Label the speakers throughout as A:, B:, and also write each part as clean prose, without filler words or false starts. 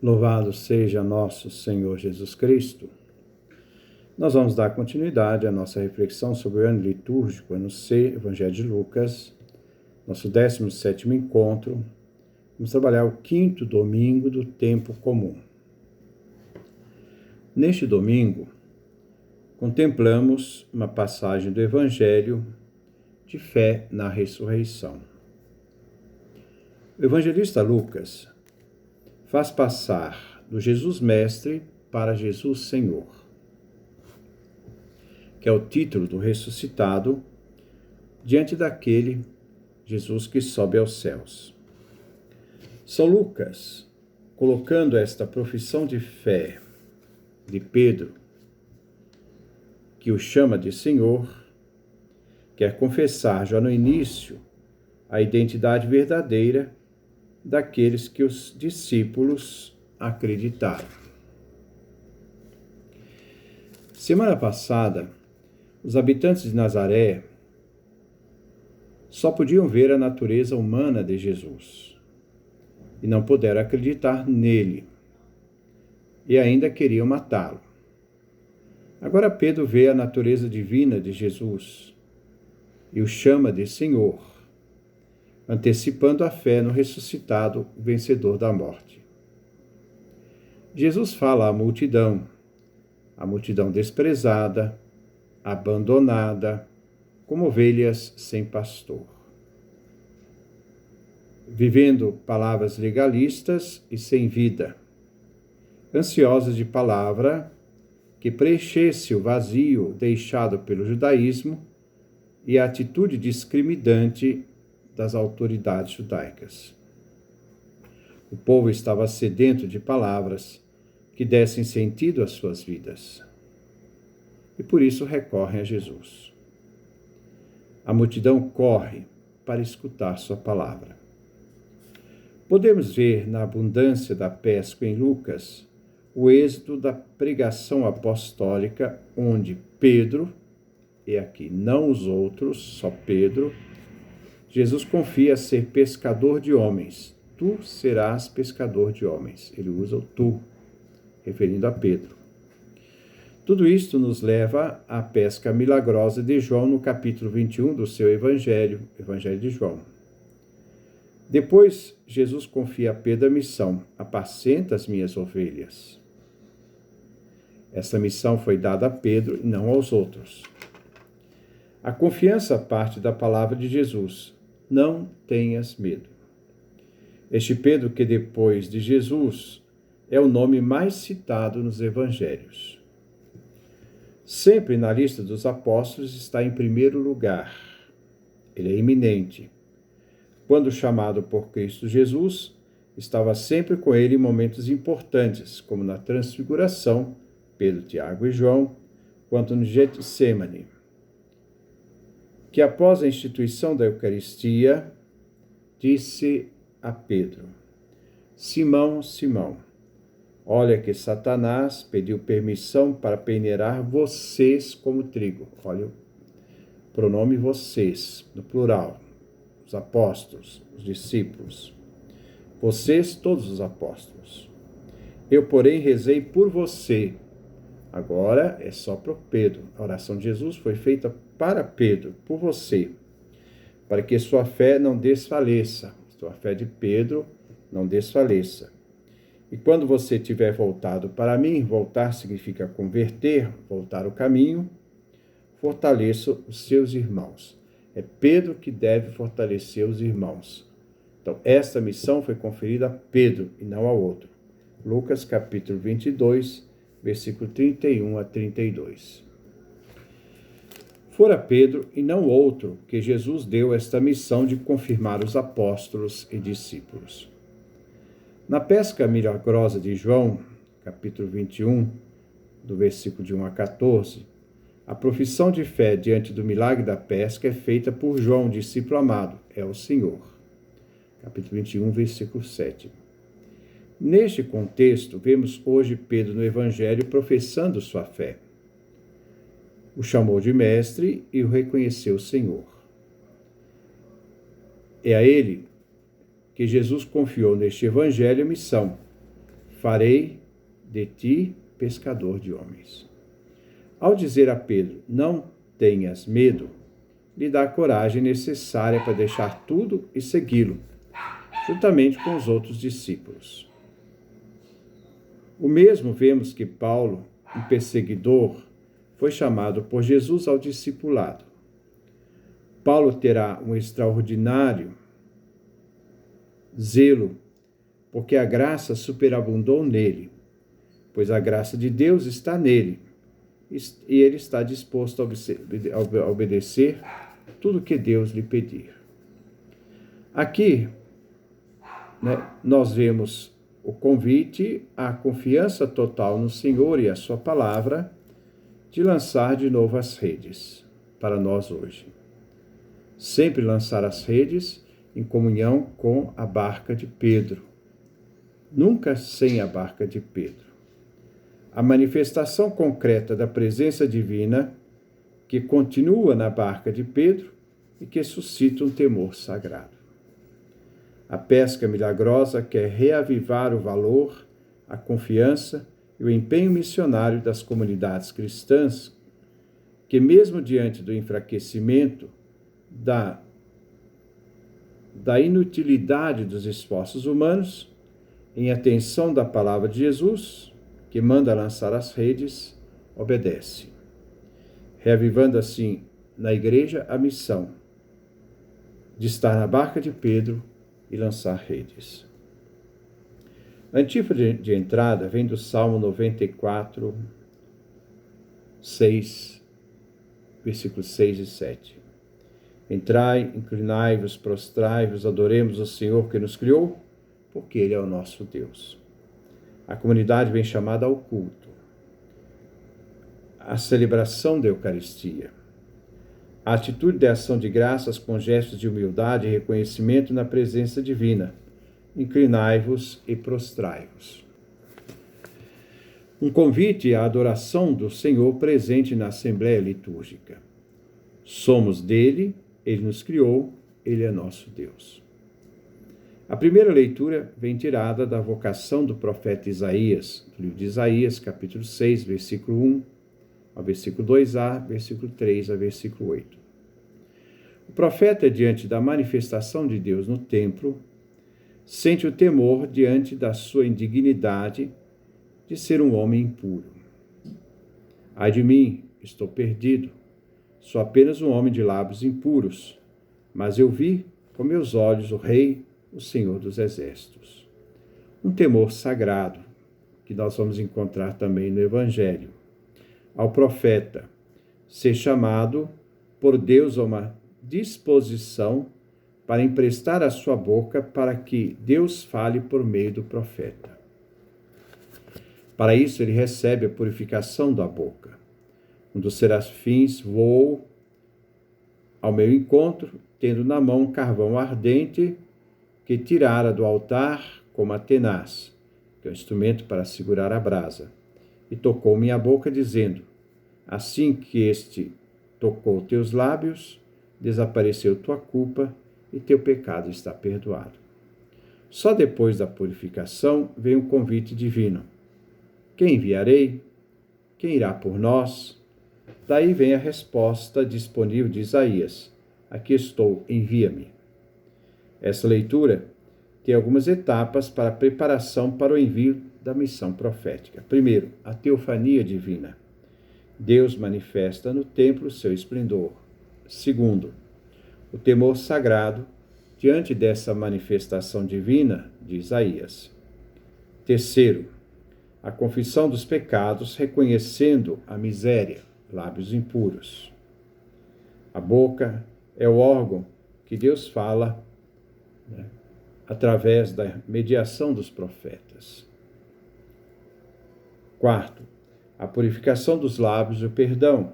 A: Louvado seja nosso Senhor Jesus Cristo. Nós vamos dar continuidade à nossa reflexão sobre o ano litúrgico, ano C, Evangelho de Lucas, nosso 17º encontro. Vamos trabalhar o 5º domingo do tempo comum. Neste domingo, contemplamos uma passagem do Evangelho de fé na ressurreição. O evangelista Lucas faz passar do Jesus Mestre para Jesus Senhor, que é o título do ressuscitado diante daquele Jesus que sobe aos céus. São Lucas, colocando esta profissão de fé de Pedro, que o chama de Senhor, quer confessar já no início a identidade verdadeira daqueles que os discípulos acreditaram. Semana passada, os habitantes de Nazaré só podiam ver a natureza humana de Jesus e não puderam acreditar nele e ainda queriam matá-lo. Agora Pedro vê a natureza divina de Jesus e o chama de Senhor, antecipando a fé no ressuscitado vencedor da morte. Jesus fala à multidão desprezada, abandonada, como ovelhas sem pastor, vivendo palavras legalistas e sem vida, ansiosas de palavra que preenchesse o vazio deixado pelo judaísmo e a atitude discriminante das autoridades judaicas. O povo estava sedento de palavras que dessem sentido às suas vidas. E por isso recorrem a Jesus. A multidão corre para escutar sua palavra. Podemos ver na abundância da pesca em Lucas o êxito da pregação apostólica, onde Pedro, e aqui não os outros, só Pedro, Jesus confia a ser pescador de homens. Tu serás pescador de homens. Ele usa o tu, referindo a Pedro. Tudo isto nos leva à pesca milagrosa de João no capítulo 21 do seu Evangelho, Evangelho de João. Depois, Jesus confia a Pedro a missão: apacenta as minhas ovelhas. Essa missão foi dada a Pedro e não aos outros. A confiança parte da palavra de Jesus: não tenhas medo. Este Pedro, que depois de Jesus é o nome mais citado nos evangelhos. Sempre na lista dos apóstolos está em primeiro lugar. Ele é eminente. Quando chamado por Cristo Jesus, estava sempre com ele em momentos importantes, como na transfiguração, Pedro, Tiago e João, quanto no Getsêmani, que após a instituição da Eucaristia, disse a Pedro: Simão, Simão, olha que Satanás pediu permissão para peneirar vocês como trigo. Olha o pronome vocês, no plural, os apóstolos, os discípulos. Vocês, todos os apóstolos. Eu, porém, rezei por você. Agora é só para Pedro. A oração de Jesus foi feita para Pedro, por você, para que sua fé não desfaleça. Sua fé de Pedro não desfaleça. E quando você tiver voltado para mim, voltar significa converter, voltar o caminho, fortaleça os seus irmãos. É Pedro que deve fortalecer os irmãos. Então, esta missão foi conferida a Pedro e não a outro. Lucas capítulo 22, versículo 31 a 32. Fora Pedro e não outro que Jesus deu esta missão de confirmar os apóstolos e discípulos. Na pesca milagrosa de João, capítulo 21, do versículo de 1 a 14, a profissão de fé diante do milagre da pesca é feita por João, discípulo amado, é o Senhor. Capítulo 21, versículo 7. Neste contexto, vemos hoje Pedro no Evangelho professando sua fé. O chamou de mestre e o reconheceu Senhor. É a ele que Jesus confiou neste Evangelho a missão: farei de ti pescador de homens. Ao dizer a Pedro, não tenhas medo, lhe dá a coragem necessária para deixar tudo e segui-lo, juntamente com os outros discípulos. O mesmo vemos que Paulo, um perseguidor, foi chamado por Jesus ao discipulado. Paulo terá um extraordinário zelo, porque a graça superabundou nele, pois a graça de Deus está nele, e ele está disposto a obedecer tudo que Deus lhe pedir. Aqui, nós vemos o convite à confiança total no Senhor e a sua palavra, de lançar de novo as redes para nós hoje. Sempre lançar as redes em comunhão com a barca de Pedro. Nunca sem a barca de Pedro. A manifestação concreta da presença divina que continua na barca de Pedro e que suscita um temor sagrado. A pesca milagrosa quer reavivar o valor, a confiança e o empenho missionário das comunidades cristãs, que mesmo diante do enfraquecimento, da inutilidade dos esforços humanos, em atenção da palavra de Jesus, que manda lançar as redes, obedece, reavivando assim na igreja a missão de estar na barca de Pedro e lançar redes. A antífona de entrada vem do Salmo 94, 6, versículos 6 e 7. Entrai, inclinai-vos, prostrai-vos, adoremos o Senhor que nos criou, porque Ele é o nosso Deus. A comunidade vem chamada ao culto, à celebração da Eucaristia, a atitude de ação de graças com gestos de humildade e reconhecimento na presença divina. Inclinai-vos e prostrai-vos. Um convite à adoração do Senhor presente na Assembleia Litúrgica. Somos dele, ele nos criou, ele é nosso Deus. A primeira leitura vem tirada da vocação do profeta Isaías, do livro de Isaías, capítulo 6, versículo 1, ao versículo 2a, versículo 3 a versículo 8. O profeta, diante da manifestação de Deus no templo, sente o temor diante da sua indignidade de ser um homem impuro. Ai de mim, estou perdido, sou apenas um homem de lábios impuros, mas eu vi com meus olhos o Rei, o Senhor dos Exércitos. Um temor sagrado, que nós vamos encontrar também no Evangelho. Ao profeta ser chamado por Deus a uma disposição para emprestar a sua boca para que Deus fale por meio do profeta. Para isso, ele recebe a purificação da boca. Um dos serafins voou ao meu encontro, tendo na mão um carvão ardente que tirara do altar como a tenaz, que é um instrumento para segurar a brasa, e tocou minha boca, dizendo: assim que este tocou teus lábios, desapareceu tua culpa e teu pecado está perdoado. Só depois da purificação vem o convite divino. Quem enviarei? Quem irá por nós? Daí vem a resposta disponível de Isaías: aqui estou, envia-me. Essa leitura tem algumas etapas para a preparação para o envio da missão profética. Primeiro, a teofania divina. Deus manifesta no templo seu esplendor. Segundo, o temor sagrado diante dessa manifestação divina de Isaías. Terceiro, a confissão dos pecados, reconhecendo a miséria, lábios impuros. A boca é o órgão que Deus fala, através da mediação dos profetas. Quarto, a purificação dos lábios e o perdão.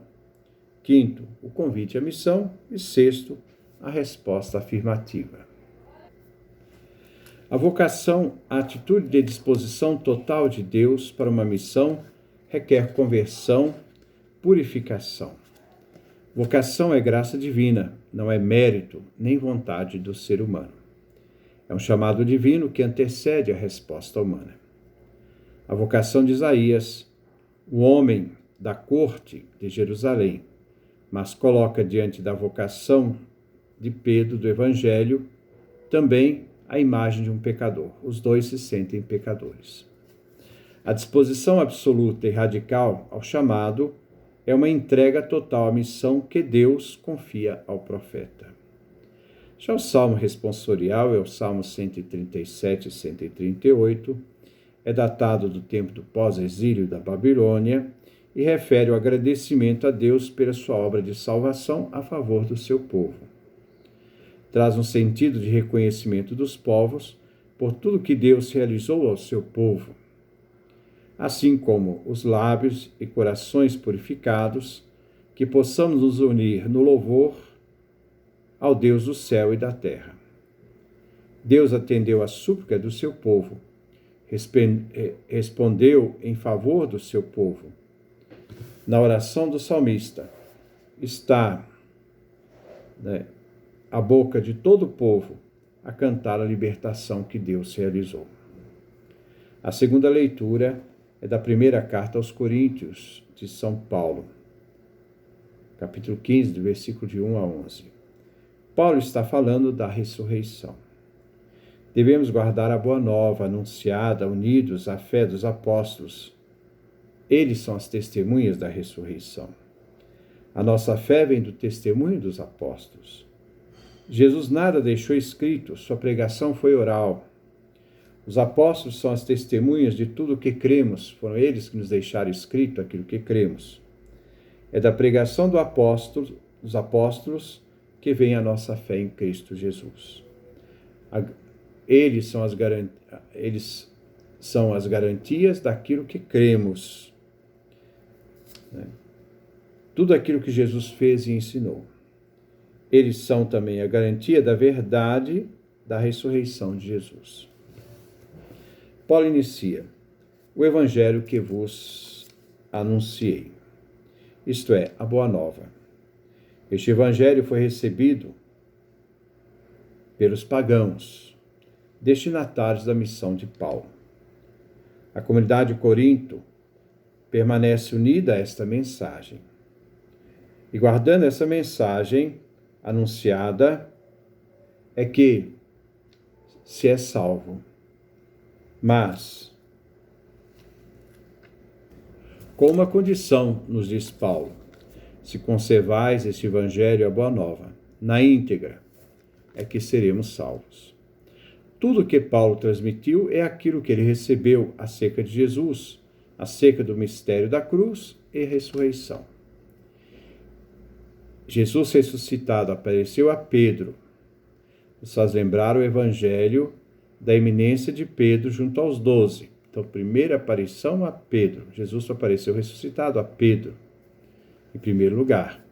A: Quinto, o convite à missão. E sexto, a resposta afirmativa. A vocação, a atitude de disposição total de Deus para uma missão requer conversão, purificação. Vocação é graça divina, não é mérito nem vontade do ser humano. É um chamado divino que antecede a resposta humana. a vocação de Isaías, o homem da corte de Jerusalém, mas coloca diante da vocação de Pedro do Evangelho também a imagem de um pecador. Os dois se sentem pecadores. A disposição absoluta e radical ao chamado é uma entrega total à missão que Deus confia ao profeta. Já o salmo responsorial é o Salmo 137 e 138, é datado do tempo do pós-exílio da Babilônia e refere o agradecimento a Deus pela sua obra de salvação a favor do seu povo. Traz um sentido de reconhecimento dos povos por tudo que Deus realizou ao seu povo, assim como os lábios e corações purificados, que possamos nos unir no louvor ao Deus do céu e da terra. Deus atendeu à súplica do seu povo, respondeu em favor do seu povo. Na oração do salmista está a boca de todo o povo a cantar a libertação que Deus realizou. A segunda leitura é da primeira carta aos Coríntios, de São Paulo, capítulo 15, do versículo de 1 a 11. Paulo está falando da ressurreição. Devemos guardar a boa nova anunciada, unidos à fé dos apóstolos. Eles são as testemunhas da ressurreição. A nossa fé vem do testemunho dos apóstolos. Jesus nada deixou escrito, sua pregação foi oral. Os apóstolos são as testemunhas de tudo o que cremos, foram eles que nos deixaram escrito aquilo que cremos. É da pregação dos apóstolos que vem a nossa fé em Cristo Jesus. Eles são as garantias daquilo que cremos. Tudo aquilo que Jesus fez e ensinou. Eles são também a garantia da verdade da ressurreição de Jesus. Paulo inicia: o evangelho que vos anunciei, isto é, a boa nova. Este evangelho foi recebido pelos pagãos, destinatários da missão de Paulo. A comunidade de Corinto permanece unida a esta mensagem. E guardando essa mensagem anunciada, é que se é salvo. Mas, com uma condição, nos diz Paulo: se conservais este evangelho, a boa nova, na íntegra, é que seremos salvos. Tudo que Paulo transmitiu é aquilo que ele recebeu acerca de Jesus, acerca do mistério da cruz e ressurreição. Jesus ressuscitado apareceu a Pedro. Nos faz lembrar o evangelho da eminência de Pedro junto aos 12. Então, primeira aparição a Pedro. Jesus apareceu ressuscitado a Pedro, em primeiro lugar.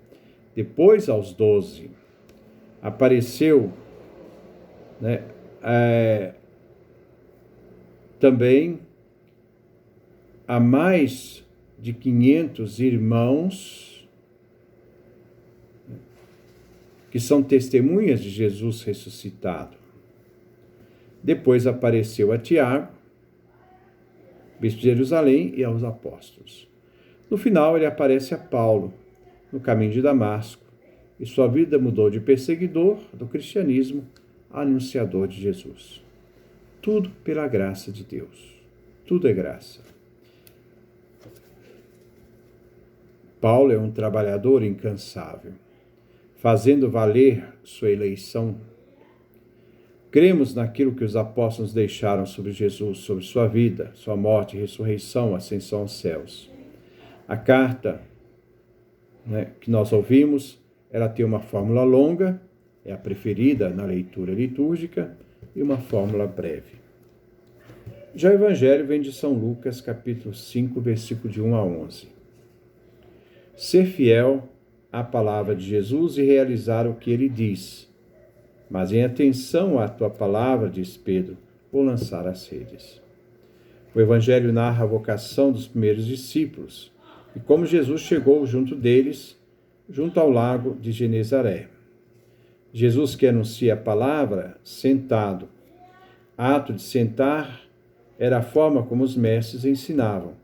A: Depois, aos 12, apareceu também a mais de 500 irmãos que são testemunhas de Jesus ressuscitado. Depois apareceu a Tiago, bispo de Jerusalém, e aos apóstolos. No final, ele aparece a Paulo, no caminho de Damasco, e sua vida mudou de perseguidor do cristianismo a anunciador de Jesus. Tudo pela graça de Deus. Tudo é graça. Paulo é um trabalhador incansável, fazendo valer sua eleição. Cremos naquilo que os apóstolos deixaram sobre Jesus, sobre sua vida, sua morte, ressurreição, ascensão aos céus. A carta que nós ouvimos, ela tem uma fórmula longa, é a preferida na leitura litúrgica, e uma fórmula breve. Já o Evangelho vem de São Lucas, capítulo 5, versículo de 1 a 11. Ser fiel à palavra de Jesus e realizar o que ele diz. Mas em atenção à tua palavra, diz Pedro, vou lançar as redes. O Evangelho narra a vocação dos primeiros discípulos e como Jesus chegou junto deles, junto ao lago de Genezaré. Jesus que anuncia a palavra sentado. Ato de sentar Era a forma como os mestres ensinavam.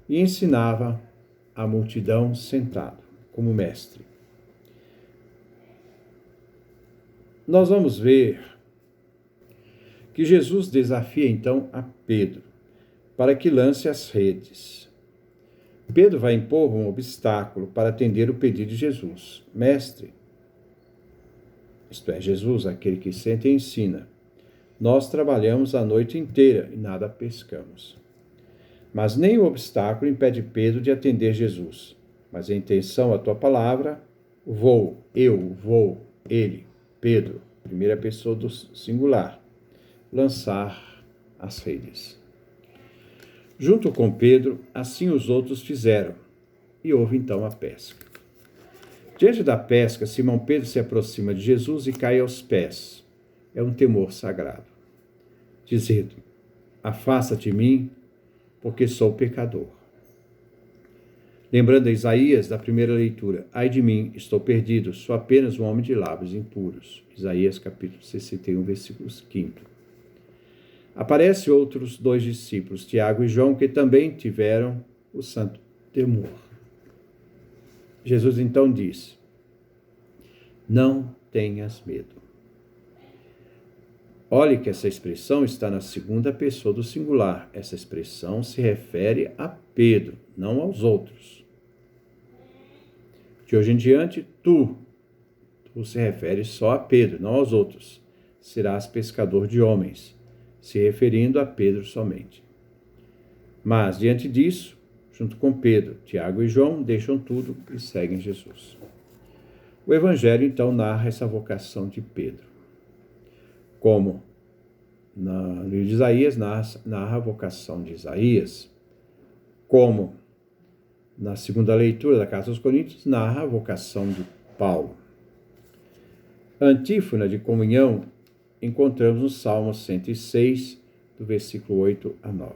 A: E ensinava a multidão sentado, como mestre. Nós vamos ver que Jesus desafia então a Pedro para que lance as redes. Pedro vai impor um obstáculo para atender o pedido de Jesus. Mestre, isto é, Jesus, aquele que senta e ensina, nós trabalhamos a noite inteira e nada pescamos. Mas nem o obstáculo impede Pedro de atender Jesus, mas a intenção, a tua palavra, eu vou, ele, Pedro, primeira pessoa do singular, lançar as redes. Junto com Pedro, assim os outros fizeram, e houve então a pesca. Diante da pesca, Simão Pedro se aproxima de Jesus e cai aos pés. É um temor sagrado, dizendo: afasta-te de mim, porque sou pecador. Lembrando a Isaías da primeira leitura: ai de mim, estou perdido, sou apenas um homem de lábios impuros. Isaías capítulo 61, versículos 5. Aparecem outros 2 discípulos, Tiago e João, que também tiveram o santo temor. Jesus então diz: não tenhas medo. Olhe que essa expressão está na segunda pessoa do singular. Essa expressão se refere a Pedro, não aos outros. De hoje em diante, tu se refere só a Pedro, não aos outros. Serás pescador de homens, se referindo a Pedro somente. Mas, diante disso, junto com Pedro, Tiago e João, deixam tudo e seguem Jesus. O Evangelho, então, narra essa vocação de Pedro. Como no livro de Isaías, narra a vocação de Isaías. Como na segunda leitura da Carta aos Coríntios, narra a vocação de Paulo. A antífona de comunhão encontramos no Salmo 106, do versículo 8 a 9.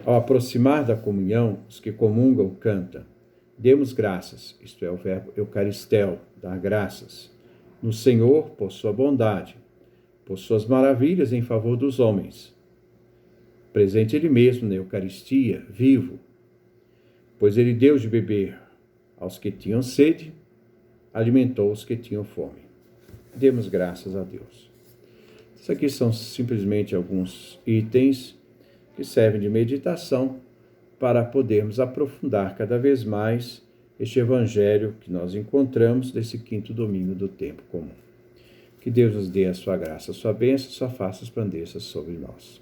A: Ao aproximar da comunhão, os que comungam cantam: demos graças, isto é, o verbo eucaristel, dar graças, no Senhor por sua bondade, por suas maravilhas em favor dos homens. Presente ele mesmo na Eucaristia, vivo, pois ele deu de beber aos que tinham sede, alimentou os que tinham fome. Demos graças a Deus. Isso aqui são simplesmente alguns itens que servem de meditação para podermos aprofundar cada vez mais este evangelho que nós encontramos desse 5º domingo do tempo comum. Que Deus nos dê a sua graça, a sua bênção, a sua face resplandeça sobre nós.